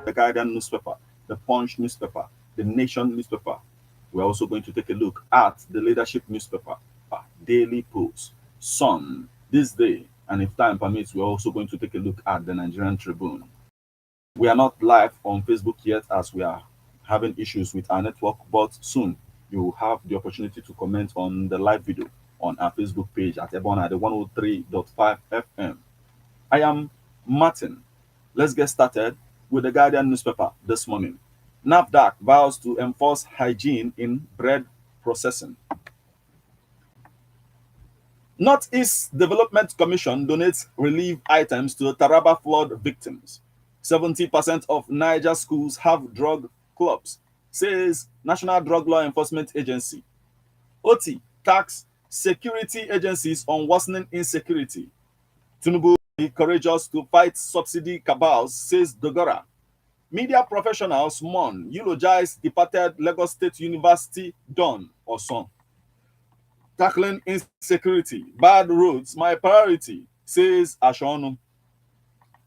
the Guardian newspaper, the Punch newspaper, the Nation newspaper. We're also going to take a look at the Leadership newspaper, Daily Post, Sun, This Day, and if time permits, we're also going to take a look at the Nigerian Tribune. We are not live on Facebook yet as we are having issues with our network, but soon you will have the opportunity to comment on the live video on our Facebook page at Ebeonadi 103.5 FM. I am Martin. Let's get started with the Guardian newspaper this morning. NAFDAC vows to enforce hygiene in bread processing. Northeast Development Commission donates relief items to Taraba flood victims. 70% of Niger schools have drug clubs, says National Drug Law Enforcement Agency. OT tax security agencies on worsening insecurity. Tinubu be courageous to fight subsidy cabals, says Dogora. Media professionals mourn, eulogize departed Lagos State University Don or son. Tackling insecurity, bad roads, my priority, says Ashonu.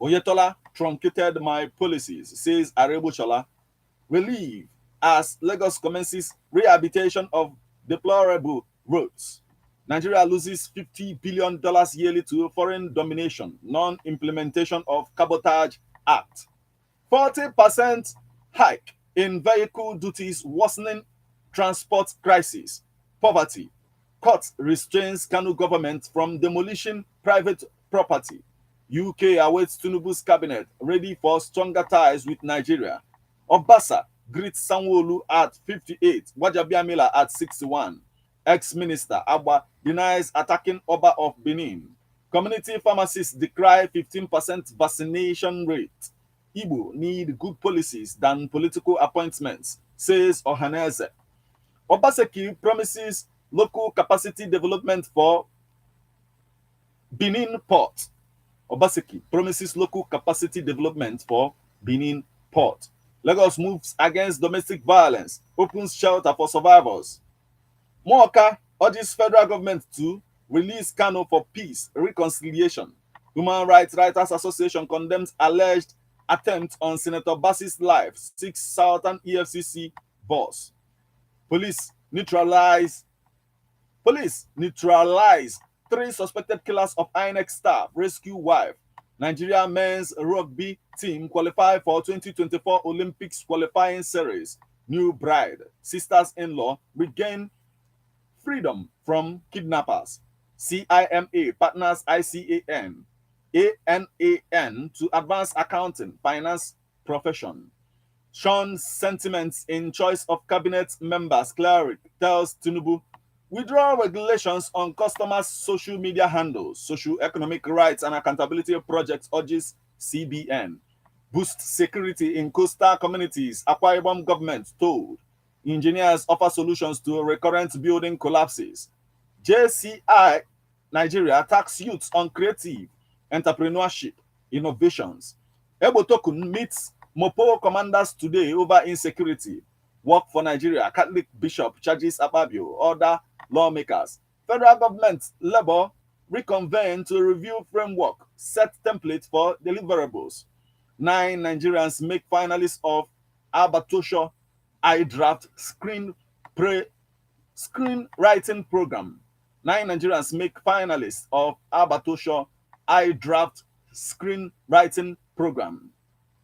Oyetola truncated my policies, says Arebushola. Relief as Lagos commences rehabilitation of deplorable roads. Nigeria loses $50 billion yearly to foreign domination, non-implementation of Cabotage Act. 40% hike in vehicle duties worsening transport crisis. Poverty. Court restrains Kanu government from demolishing private property. UK awaits Tinubu's cabinet, ready for stronger ties with Nigeria. Obasa greets Sanwo-Olu at 58, Wajabiamila at 61. Ex-Minister Abba denies attacking Oba of Benin. Community pharmacists decry 15% vaccination rate. Igbo need good policies than political appointments, says Ohaneze. Obaseki promises local capacity development for Benin Port. Obaseki promises local capacity development for Benin Port. Lagos moves against domestic violence, opens shelter for survivors. Moka urges federal government to release Kano for peace, reconciliation. Human Rights Writers Association condemns alleged attempt on Senator Bassi's life, 6 Southern EFCC boss. Police neutralize 3 suspected killers of INEC staff, rescue wife. Nigeria men's rugby team qualify for 2024 Olympics qualifying series. New bride, sisters-in-law regain freedom from kidnappers. CIMA partners ICAN, ANAN to advance accounting, finance profession. Sean's sentiments in choice of cabinet members. Cleric tells Tinubu, withdraw regulations on customers' social media handles. Socio-economic rights and accountability project urges CBN. Boost security in coastal communities. Akwa Ibom government told. Engineers offer solutions to recurrent building collapses. JCI Nigeria tax youths on creative entrepreneurship innovations. Ebotokun meets Mopo commanders today over insecurity. Work for Nigeria. Catholic bishop charges Ababio. Other lawmakers. Federal government labor reconvene to review framework. Set template for deliverables. 9 Nigerians make finalists of Albatosho iDraft screenwriting program. 9 Nigerians make finalists of Albatosho iDraft screenwriting program.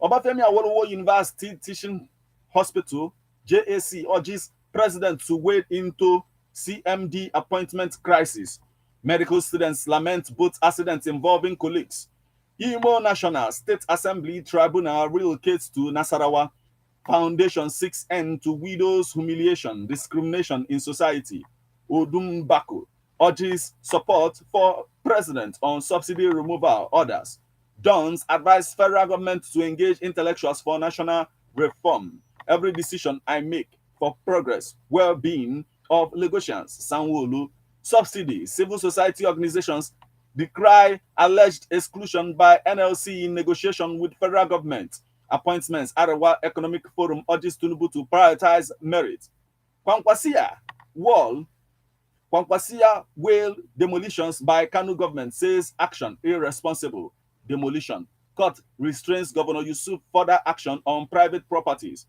Obafemi Awolowo University Teaching Hospital, JAC, urges president to wade into CMD appointment crisis. Medical students lament both accidents involving colleagues. Imo National State Assembly Tribunal relocates to Nasarawa. Foundation seeks end to widows' humiliation, discrimination in society. Odumbako urges support for president on subsidy removal orders. Dons advise federal government to engage intellectuals for national reform. Every decision I make for progress, well-being of Lagosians. Sanwo-Olu. Subsidy. Civil society organizations decry alleged exclusion by NLC in negotiation with federal government. Appointments. Arewa Economic Forum urges Tinubu to prioritize merit. Kwankwasia whale demolitions by Kanu government, says action irresponsible. Demolition. Court restrains Governor Yusuf further action on private properties.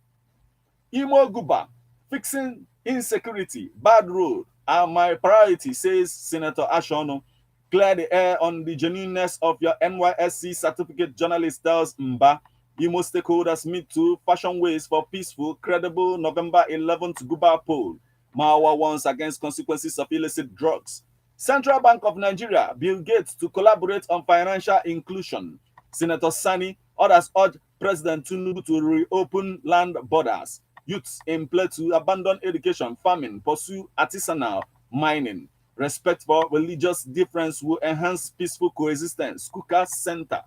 Imo Guba, fixing insecurity, bad road are my priority, says Senator Ashono. Clear the air on the genuineness of your NYSC certificate, journalist tells Mba. Imo stakeholders meet to fashion ways for peaceful, credible November 11th Guba poll. Mawa warns against consequences of illicit drugs. Central Bank of Nigeria, Bill Gates to collaborate on financial inclusion. Senator Sani, others urge President Tinubu to reopen land borders. Youths in Plateau abandon education, farming, pursue artisanal mining. Respect for religious difference will enhance peaceful coexistence. Kuka Center.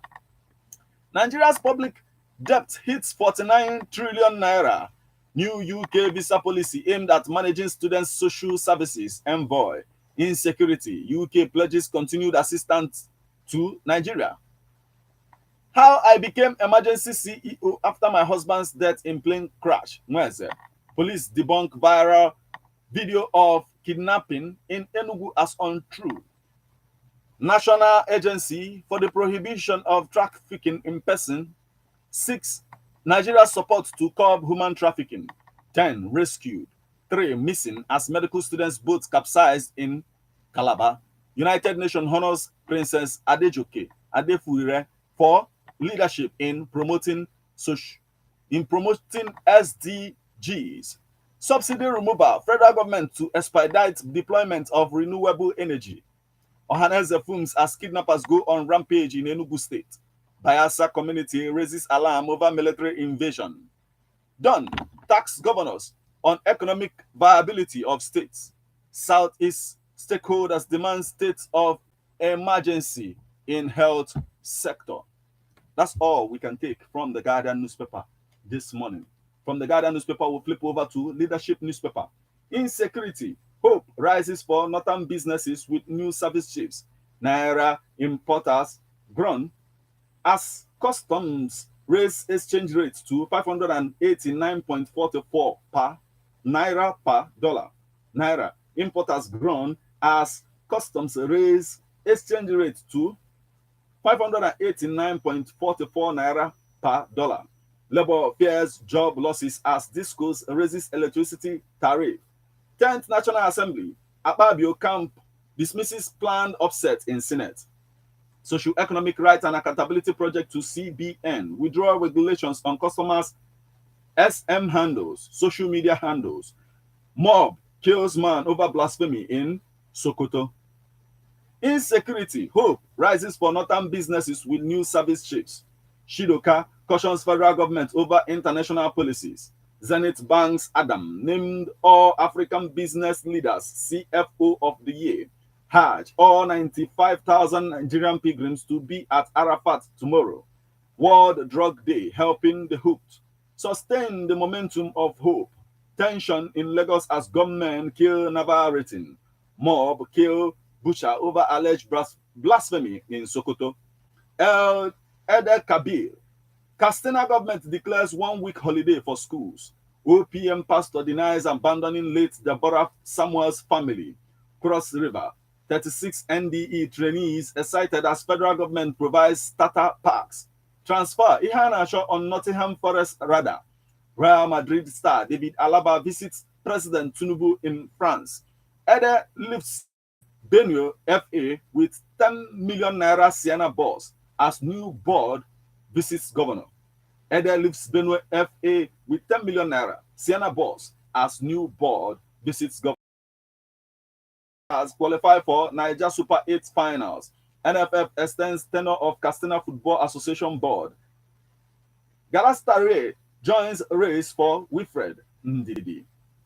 Nigeria's public debt hits 49 trillion naira. New UK visa policy aimed at managing students' social services. Envoy. Insecurity. UK pledges continued assistance to Nigeria. How I became emergency CEO after my husband's death in plane crash. Mweze. Police debunk viral video of kidnapping in Enugu as untrue. National Agency for the Prohibition of Trafficking in Person. 6. Nigeria support to curb human trafficking. 10. Rescued. 3. Missing as medical students' boats capsized in Calabar. United Nations honors Princess Adejoke Adefure for leadership in promoting SDGs. Subsidy removal. Federal government to expedite deployment of renewable energy. Ohaneze fumes as kidnappers go on rampage in Enugu State. Bayelsa community raises alarm over military invasion. Done. Tax governors on economic viability of states. Southeast stakeholders demand state of emergency in health sector. That's all we can take from the Guardian newspaper this morning. From the Guardian newspaper, we'll flip over to Leadership newspaper. Insecurity. Hope rises for northern businesses with new service chiefs. Naira importers grown as customs raise exchange rate to 589.44 per naira per dollar. Naira importers grown as customs raise exchange rate to 589.44 naira per dollar. Labor fears job losses as discos raises electricity tariff. 10th National Assembly, Akpabio camp dismisses planned upset in Senate. Socio-Economic Rights and Accountability Project to CBN, withdraw regulations on customers' SM handles, social media handles. Mob kills man over blasphemy in Sokoto. Insecurity, hope rises for northern businesses with new service chiefs. Shidoka cautions federal government over international policies. Zenith Banks Adam named all African business leaders CFO of the year. Hajj, all 95,000 Nigerian pilgrims to be at Arafat tomorrow. World Drug Day, helping the hooked. Sustain the momentum of hope. Tension in Lagos as gunmen kill Navarretin. Mob kill Butcher over alleged blasphemy in Sokoto. Eder Kabir. Katsina government declares 1 week holiday for schools. OPM pastor denies abandoning late Deborah Samuel's family. Cross River. 36 NDE trainees excited as federal government provides starter packs. Transfer Ihana Shaw on Nottingham Forest radar. Real Madrid star David Alaba visits President Tinubu in France. Eder lifts Benue FA with 10 million naira Sienna boss as new board visits governor. Eder lifts Benue FA with 10 million naira Sienna boss as new board visits governor. Has qualified for Niger Super 8 finals. NFF extends tenure of Katsina Football Association board. Galatasaray joins race for Wilfred Ndidi.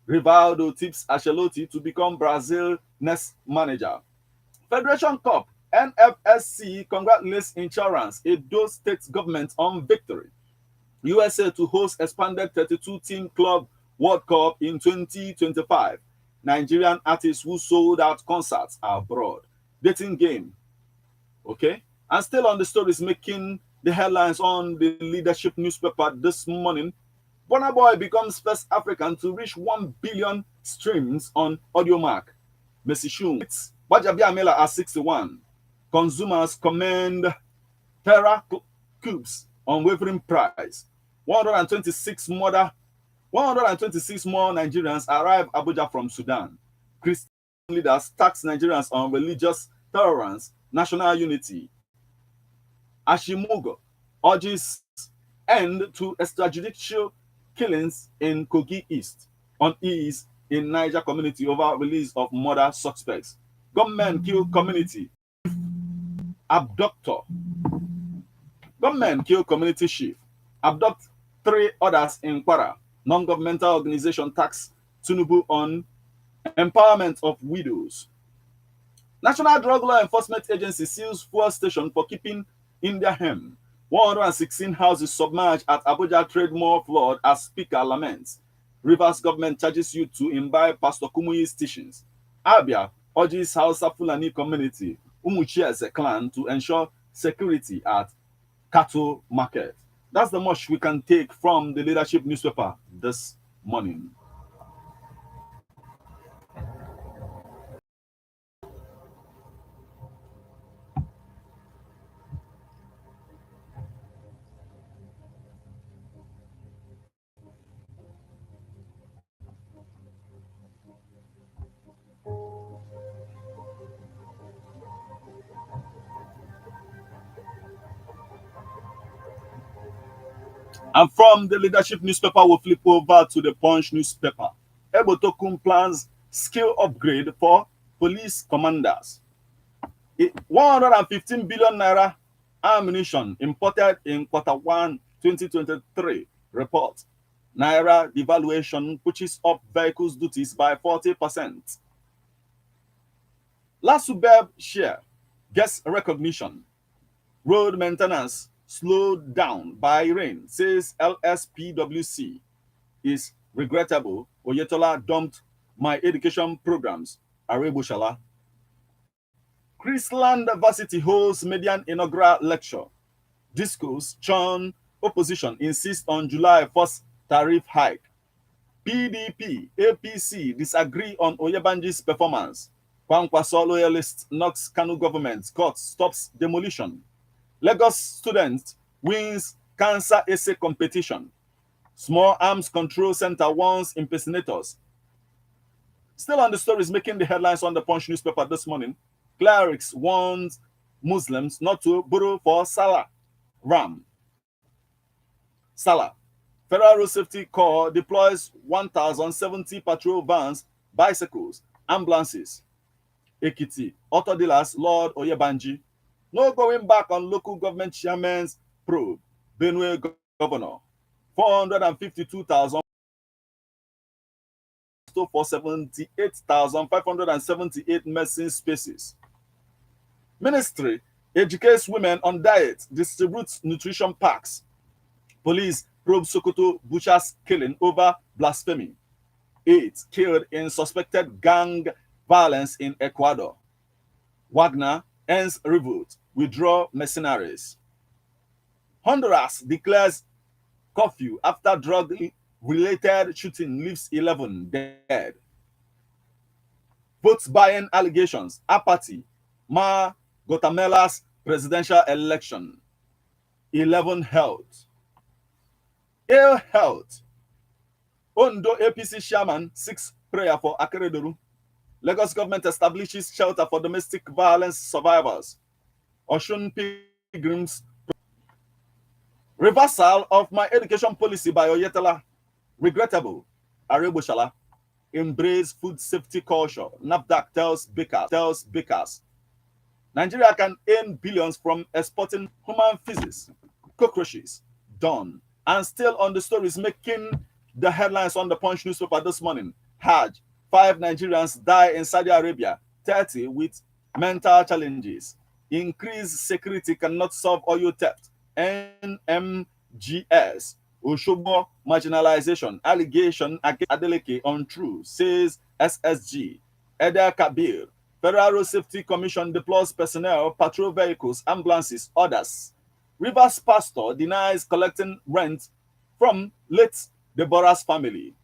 Rivaldo tips Ancelotti to become Brazil next manager. Federation Cup, NFSC congratulates Insurance, Edo State government on victory. USA to host expanded 32-team club World Cup in 2025. Nigerian artists who sold out concerts abroad. Dating game. Okay. And still on the stories making the headlines on the Leadership newspaper this morning. Burna Boy becomes first African to reach 1 billion streams on Audiomack. Messi Shum. Bajabi Amela at 61. Consumers commend Terra scoops unwavering price. 126 more 126 more Nigerians arrive Abuja from Sudan. Christian leaders tax Nigerians on religious tolerance, national unity. Ashimugo urges end to extrajudicial killings in Kogi East, unease in Niger community over release of murder suspects. Gunmen kill community abductor. Gunmen kill community chief. Abduct three others in Kwara. Non-governmental organization tax Tinubu on empowerment of widows. National Drug Law Enforcement Agency seals fuel station for keeping India hem. 116 houses submerged at Abuja Trade Mall flood as Speaker laments. Rivers government charges you to imbibe Pastor Kumuyi's teachings. Abia urges Hausa Fulani community, Umuchi as a clan, to ensure security at cattle market. That's the much we can take from the leadership newspaper this morning. And from the leadership newspaper, we'll flip over to the Punch newspaper. Ebotokun plans skill upgrade for police commanders. 115 billion naira ammunition imported in Q1 2023 report. Naira devaluation pushes up vehicles duties by 40%. Lasubeb share gets recognition. Road maintenance slowed down by rain, says LSPWC. Is regrettable. Oyetola dumped my education programs. Arebushala. Chrisland Varsity holds median inaugural lecture. Discourse churn opposition insists on July 1st tariff hike. PDP, APC disagree on Oyebanji's performance. Kwankwaso loyalist knocks Kanu government. Court stops demolition. Lagos student wins cancer essay competition. Small Arms Control Center warns impersonators. Still on the stories making the headlines on the Punch newspaper this morning. Clerics warns Muslims not to borrow for Salah. Ram. Salah. Federal Road Safety Corps deploys 1,070 patrol vans, bicycles, ambulances. Ekiti. Auto dealers, Lord Oyebanji. No going back on local government chairman's probe. Benue governor. 452,000 for 78,578 medicine spaces. Ministry educates women on diet, distributes nutrition packs. Police probe Sokoto butchers killing over blasphemy. 8 killed in suspected gang violence in Ecuador. Wagner ends revolt, withdraw mercenaries. Honduras declares curfew after drug-related shooting leaves 11 dead. Votes buying allegations, apathy, mar Guatemala's presidential election. 11 health. Ill health. Ondo APC chairman seeks prayer for Akeredolu. Lagos government establishes shelter for domestic violence survivors. Oshun pilgrims. Reversal of my education policy by Oyetola. Regrettable. Arebushala. Embrace food safety culture. NAFDAC tells bakers. Nigeria can earn billions from exporting human feces, cockroaches, done. And still on the stories making the headlines on the Punch newspaper this morning. Hajj. 5 Nigerians die in Saudi Arabia. 30 with mental challenges. Increased security cannot solve oil theft. NMGS. Oshobo marginalization. Allegation against Adeleke untrue, says SSG. Eder Kabir. Federal Road Safety Commission deploys personnel, patrol vehicles, ambulances, orders. Rivers pastor denies collecting rent from late Deborah's family.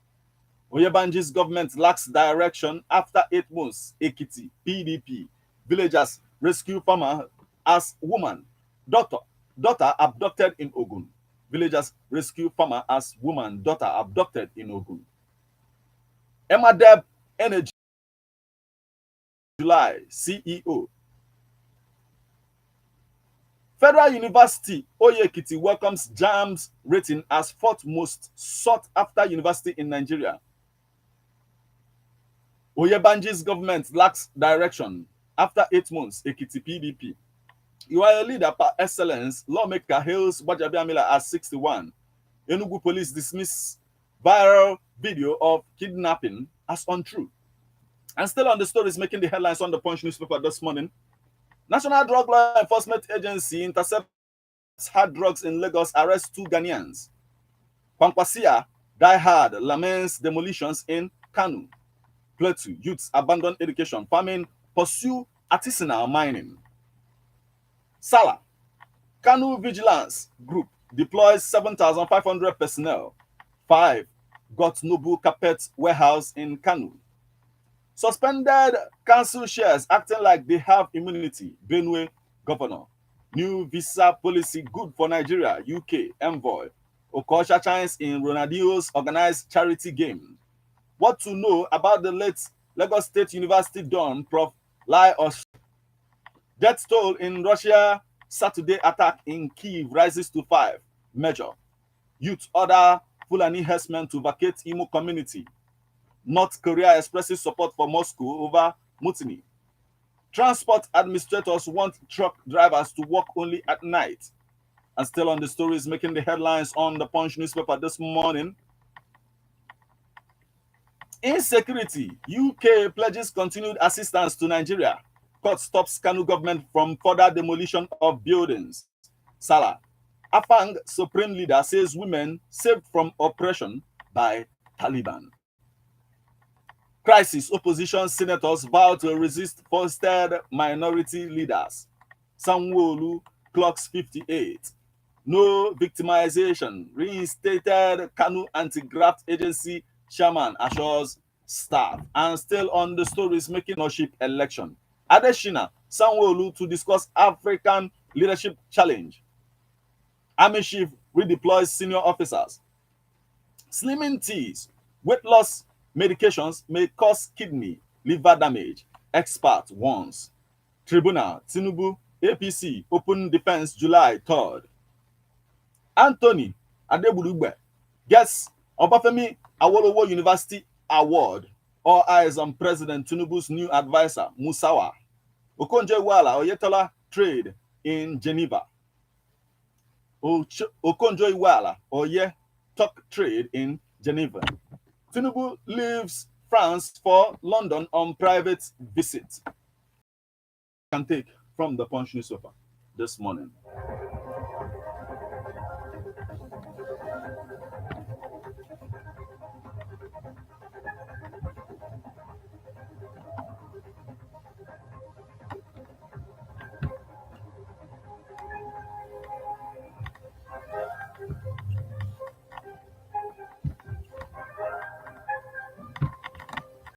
Oyebanji's government lacks direction after 8 months. Ekiti, PDP. Villagers rescue farmer as woman. Doctor Daughter abducted in Ogun. Villagers rescue farmer as woman daughter abducted in Ogun. Emadeb Energy July CEO. Federal University Oyekiti welcomes JAMB's rating as fourth most sought after university in Nigeria. Oyebanji's government lacks direction after 8 months. Ekiti PDP. You are a leader par excellence. Lawmaker hails Gbajabiamila as 61. Enugu police dismiss viral video of kidnapping as untrue. And still on the stories making the headlines on the Punch newspaper this morning. National Drug Law Enforcement Agency intercepts hard drugs in Lagos, arrests 2 Ghanaians. Kwankwasia, die hard, laments demolitions in Kanu. Plateau, youths abandon education, farming, pursue artisanal mining. Salah, Kanu Vigilance Group deploys 7,500 personnel. 5 got Noble Carpet Warehouse in Kanu. Suspended council shares acting like they have immunity. Benue governor. New visa policy good for Nigeria. UK envoy. Okocha shines in Ronaldinho's organized charity game. What to know about the late Lagos State University Don Prof. Lai Osh. Death toll in Russia Saturday attack in Kyiv rises to 5. Major. Youth order Fulani herdsmen to vacate Imo community. North Korea expresses support for Moscow over mutiny. Transport administrators want truck drivers to work only at night. And still on the stories making the headlines on the Punch newspaper this morning. Insecurity. UK pledges continued assistance to Nigeria. Court stops Kanu government from further demolition of buildings. Salah. Afang Supreme Leader says women saved from oppression by Taliban. Crisis. Opposition senators vow to resist fostered minority leaders. Sanwo-Olu clocks 58. No victimization. Reinstated Kanu anti-graft agency chairman assures staff. And still on the stories making ownership election. Adeshina, Sanwo-Olu to discuss African leadership challenge. Army chief redeploys senior officers. Slimming teas. Weight loss medications may cause kidney, liver damage. Expert warns. Tribunal, Tinubu, APC, open defense July 3rd. Anthony Adebulugbe gets Obafemi Awolowo University Award. All eyes on President Tinubu's new advisor, Musawa. Okonjo-Iweala, Oyetola trade in Geneva. Okonjo-Iweala, Oye talk trade in Geneva. Tinubu leaves France for London on private visit. Can take from the Punch newspaper this morning.